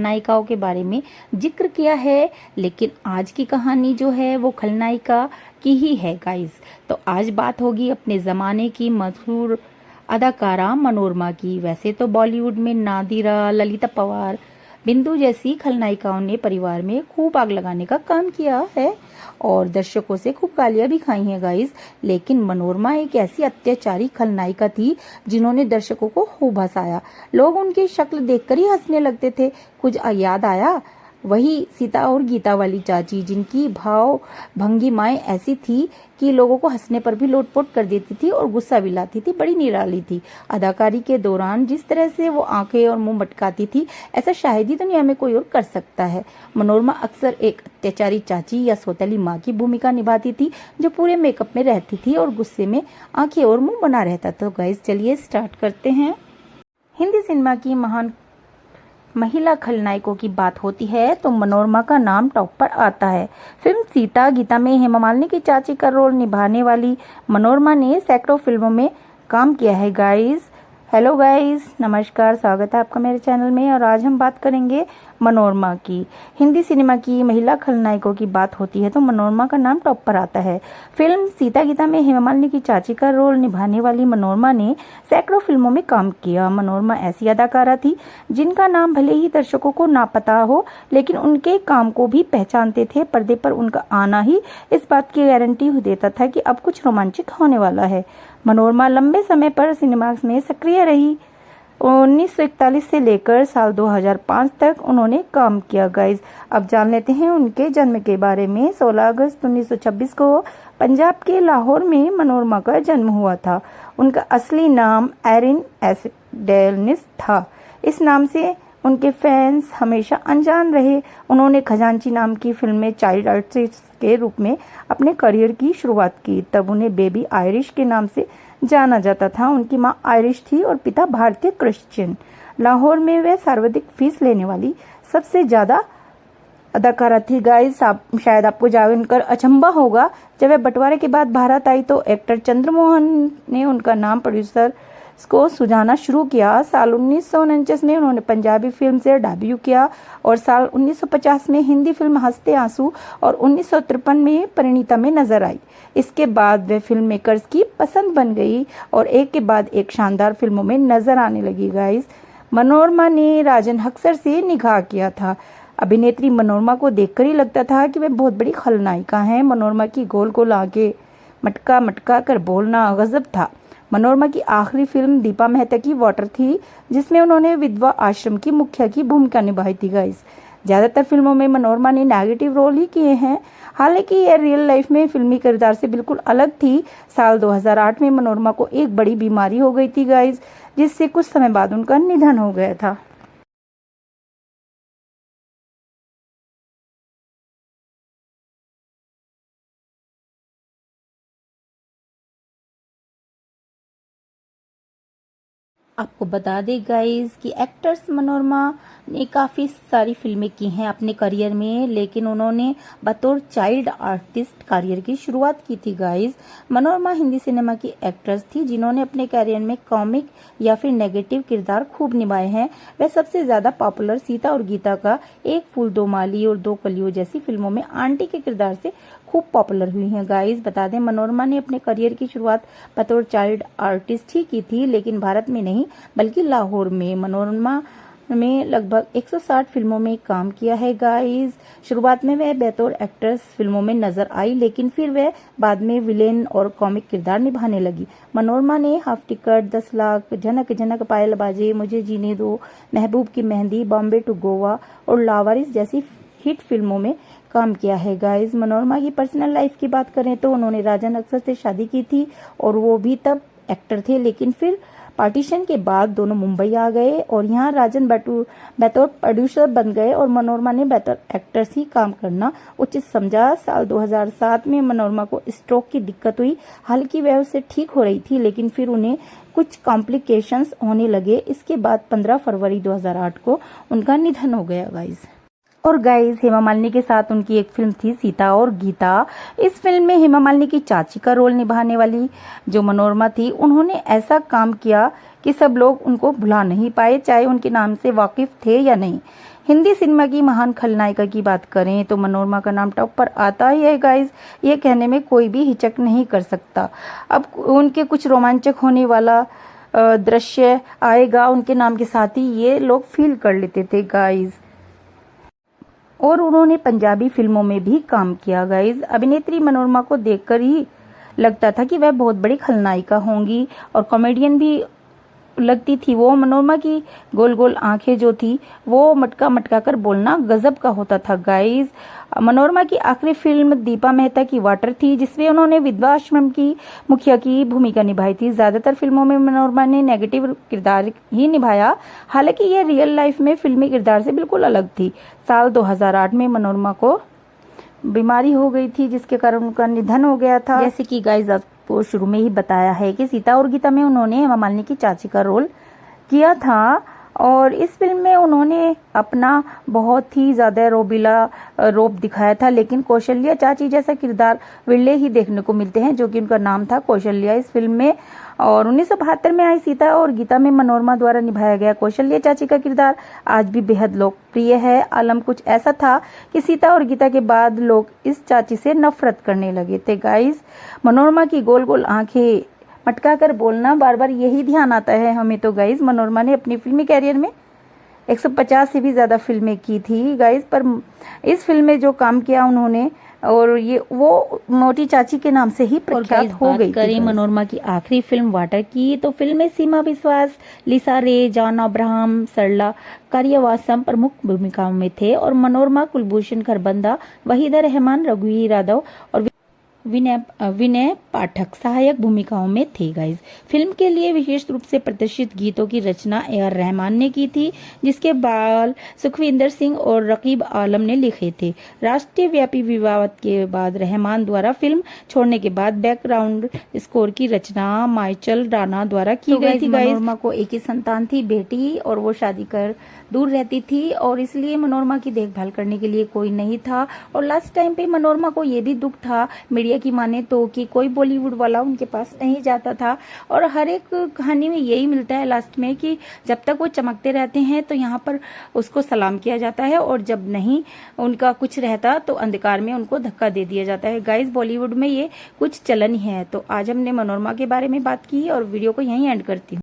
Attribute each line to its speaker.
Speaker 1: खलनायिकाओं के बारे में जिक्र किया है, लेकिन आज की कहानी जो है वो खलनायिका की ही है गाइस। तो आज बात होगी अपने ज़माने की मशहूर अदाकारा मनोरमा की। वैसे तो बॉलीवुड में नादिरा, ललिता पवार, बिंदु जैसी खलनायिकाओं ने परिवार में खूब आग लगाने का काम किया है और दर्शकों से खूब गालियां भी खाई हैं गाइस। लेकिन मनोरमा एक ऐसी अत्याचारी खलनायिका थी जिन्होंने दर्शकों को खूब हंसाया। लोग उनकी शक्ल देखकर ही हंसने लगते थे। कुछ याद आया? वही सीता और गीता वाली चाची, जिनकी भाव भंगिमाएं ऐसी थी कि लोगों को हंसने पर भी लोटपोट कर देती थी और गुस्सा भी लाती थी। बड़ी निराली थी। अदाकारी के दौरान जिस तरह से वो आंखें और मुंह मटकाती थी, ऐसा शायद ही दुनिया में कोई और कर सकता है। मनोरमा अक्सर एक अत्याचारी चाची या सौतेली माँ की भूमिका निभाती थी, जो पूरे मेकअप में रहती थी और गुस्से में आंखें और मुंह बना रहता। तो गाइस चलिए स्टार्ट करते हैं। हिंदी सिनेमा की महान महिला खलनायकों की बात होती है तो मनोरमा का नाम टॉप पर आता है। फिल्म सीता गीता में हेमा मालिनी की चाची का रोल निभाने वाली मनोरमा ने सैकड़ों फिल्मों में काम किया है गाइस। हेलो गाइस, नमस्कार, स्वागत है आपका मेरे चैनल में। और आज हम बात करेंगे मनोरमा की। हिंदी सिनेमा की महिला खलनायकों की बात होती है तो मनोरमा का नाम टॉप पर आता है। फिल्म सीता गीता में हेमा मालिनी की चाची का रोल निभाने वाली मनोरमा ने सैकड़ों फिल्मों में काम किया। मनोरमा ऐसी अदाकारा थी जिनका नाम भले ही दर्शकों को ना पता हो, लेकिन उनके काम को भी पहचानते थे। पर्दे पर उनका आना ही इस बात की गारंटी देता था कि अब कुछ रोमांचक होने वाला है। मनोरमा लंबे समय पर सिनेमा में सक्रिय रही। 1941 से लेकर साल 2005 तक उन्होंने काम किया गाइस। अब जान लेते हैं उनके जन्म के बारे में। 16 अगस्त 1926 को पंजाब के लाहौर में मनोरमा का जन्म हुआ था। उनका असली नाम एरिन एसडेनिस था। इस नाम से उनके फैंस हमेशा अनजान रहे। उन्होंने खजांची नाम की फिल्म में चाइल्ड आर्टिस्ट के रूप में अपने करियर की शुरुआत की। तब उन्हें बेबी आयरिश के नाम से जाना जाता था। उनकी मां आयरिश थी और पिता भारतीय क्रिश्चियन। लाहौर में वे सर्वाधिक फीस लेने वाली सबसे ज्यादा अदाकारा थी गाइस। शायद आपको जानकर अचंभा होगा, जब वे बंटवारे के बाद भारत आई तो एक्टर चंद्रमोहन ने उनका नाम प्रोड्यूसर को सुझाना शुरू किया। साल 1949 में उन्होंने पंजाबी फिल्म से डेब्यू किया और साल 1950 में हिंदी फिल्म हंसते आंसू और 1953 में परिणीता में नजर आई। इसके बाद वे फिल्म मेकर्स की पसंद बन गई और एक के बाद एक शानदार फिल्मों में नजर आने लगी गाइस। मनोरमा ने राजन हक्सर से निकाह किया था। अभिनेत्री मनोरमा को देखकर ही लगता था कि वे बहुत बड़ी खलनायिका हैं। मनोरमा की गोल गोल आंखें मटका मटका कर बोलना गजब था। मनोरमा की आखिरी फिल्म दीपा मेहता की वाटर थी, जिसमें उन्होंने विधवा आश्रम की मुखिया की भूमिका निभाई थी गाइस। ज्यादातर फिल्मों में मनोरमा ने नेगेटिव रोल ही किए हैं, हालांकि यह रियल लाइफ में फिल्मी किरदार से बिल्कुल अलग थी। साल 2008 में मनोरमा को एक बड़ी बीमारी हो गई थी गाइस, जिससे कुछ समय बाद उनका निधन हो गया था। आपको बता दें गाइस कि एक्ट्रेस मनोरमा ने काफ़ी सारी फिल्में की हैं अपने करियर में, लेकिन उन्होंने बतौर चाइल्ड आर्टिस्ट करियर की शुरुआत की थी गाइस। मनोरमा हिंदी सिनेमा की एक्ट्रेस थी जिन्होंने अपने करियर में कॉमिक या फिर नेगेटिव किरदार खूब निभाए हैं। वह सबसे ज़्यादा पॉपुलर सीता और गीता का एक फूल दो माली और दो कलियों जैसी फिल्मों में आंटी के किरदार से खूब पॉपुलर हुई हैं गाइस। बता दें मनोरमा ने अपने करियर की शुरुआत बतौर चाइल्ड आर्टिस्ट ही की थी, लेकिन भारत में नहीं बल्कि लाहौर में। मनोरमा में लगभग 160 फिल्मों में काम किया है गाइस। शुरुआत में वह बतौर एक्ट्रेस फिल्मों में नजर आई, लेकिन फिर वह बाद में विलेन और कॉमिक किरदार निभाने लगी। मनोरमा ने हाफ टिकट, 10 लाख, झनक झनक पायल बाजे, मुझे जीने दो, महबूब की मेहंदी, बॉम्बे टू गोवा और लावारिस जैसी हिट फिल्मों में काम किया है गाइस। मनोरमा की पर्सनल लाइफ की बात करें तो उन्होंने राजन अक्सर से शादी की थी और वो भी तब एक्टर थे, लेकिन फिर पार्टीशन के बाद दोनों मुंबई आ गए और यहाँ राजन बतौर प्रोड्यूसर बन गए और मनोरमा ने बतौर एक्ट्रेस ही काम करना उचित समझा। साल 2007 में मनोरमा को स्ट्रोक की दिक्कत हुई। हालांकि वह उससे ठीक हो रही थी, लेकिन फिर उन्हें कुछ कॉम्प्लिकेशंस होने लगे। इसके बाद 15 फरवरी 2008 को उनका निधन हो गया गाइस। और गाइस हेमा मालिनी के साथ उनकी एक फिल्म थी सीता और गीता। इस फिल्म में हेमा मालिनी की चाची का रोल निभाने वाली जो मनोरमा थी, उन्होंने ऐसा काम किया कि सब लोग उनको भुला नहीं पाए, चाहे उनके नाम से वाकिफ थे या नहीं। हिंदी सिनेमा की महान खलनायिका की बात करें तो मनोरमा का नाम टॉप पर आता ही है गाइज, ये कहने में कोई भी हिचक नहीं कर सकता। अब उनके कुछ रोमांचक होने वाला दृश्य आएगा उनके नाम के साथ ही ये लोग फील कर लेते थे गाइज। और उन्होंने पंजाबी फिल्मों में भी काम किया गाइज। अभिनेत्री मनोरमा को देखकर ही लगता था कि वह बहुत बड़ी खलनायिका होंगी और कॉमेडियन भी लगती थी वो। मनोरमा की गोल गोल आंखें जो थी वो मटका मटका कर बोलना गजब का होता था गाइज। मनोरमा की आखिरी फिल्म दीपा मेहता की वाटर थी जिसमें उन्होंने विधवा आश्रम की मुखिया की भूमिका निभाई थी। ज्यादातर फिल्मों में मनोरमा ने नेगेटिव किरदार ही निभाया, हालांकि ये रियल लाइफ में फिल्मी किरदार से बिल्कुल अलग थी। साल 2008 में मनोरमा को बीमारी हो गई थी जिसके कारण उनका निधन हो गया था। जैसे कि गाइज आपको शुरू में ही बताया है कि सीता और गीता में उन्होंने हेमा मालिनी की चाची का रोल किया था और इस फिल्म में उन्होंने अपना बहुत ही ज्यादा रोबीला रूप दिखाया था, लेकिन कौशल्या चाची जैसा किरदार विरले ही देखने को मिलते हैं जो कि उनका नाम था कौशल्या इस फिल्म में। और 1972 में आई सीता और गीता में मनोरमा द्वारा निभाया गया कौशल्या चाची का किरदार आज भी बेहद लोकप्रिय है। आलम कुछ ऐसा था कि सीता और गीता के बाद लोग इस चाची से नफरत करने लगे थे गाइस। मनोरमा की गोल गोल आंखें, मटका कर बोलना, बार बार यही ध्यान आता है हमें तो गाइस। मनोरमा ने अपनी फिल्मी कैरियर में 150 से भी ज्यादा फिल्में की थी गाइस, पर इस फिल्म में जो काम किया उन्होंने और ये वो मोटी चाची के नाम से ही प्रख्यात हो गई। करें मनोरमा की आखिरी फिल्म वाटर की तो फिल्म में सीमा विश्वास, लिसा रे, जॉन अब्राहम, सरला कारियावासम प्रमुख भूमिकाओं में थे और मनोरमा कुलभूषण खरबंदा, वहीदा रहमान, रघुवीर यादव और विनय पाठक सहायक भूमिकाओं में थे गाइज। फिल्म के लिए विशेष रूप से प्रदर्शित गीतों की रचना ए.आर. रहमान ने की थी जिसके बाल सुखविंदर सिंह और रकीब आलम ने लिखे थे। राष्ट्रीय व्यापी विवाद के बाद रहमान द्वारा फिल्म छोड़ने के बाद बैकग्राउंड स्कोर की रचना माइचल राणा द्वारा की गई थी। मनोरमा को एक ही संतान थी, बेटी, और वो शादी कर दूर रहती थी और इसलिए मनोरमा की देखभाल करने के लिए कोई नहीं था। और लास्ट टाइम पे मनोरमा को ये भी दुख था मीडिया की माने तो कि कोई बॉलीवुड वाला उनके पास नहीं जाता था। और हर एक कहानी में यही मिलता है लास्ट में कि जब तक वो चमकते रहते हैं तो यहाँ पर उसको सलाम किया जाता है और जब नहीं उनका कुछ रहता तो अंधकार में उनको धक्का दे दिया जाता है। गाइस बॉलीवुड में ये कुछ चलन है। तो आज हमने मनोरमा के बारे में बात की और वीडियो को यहीं एंड करती हूँ।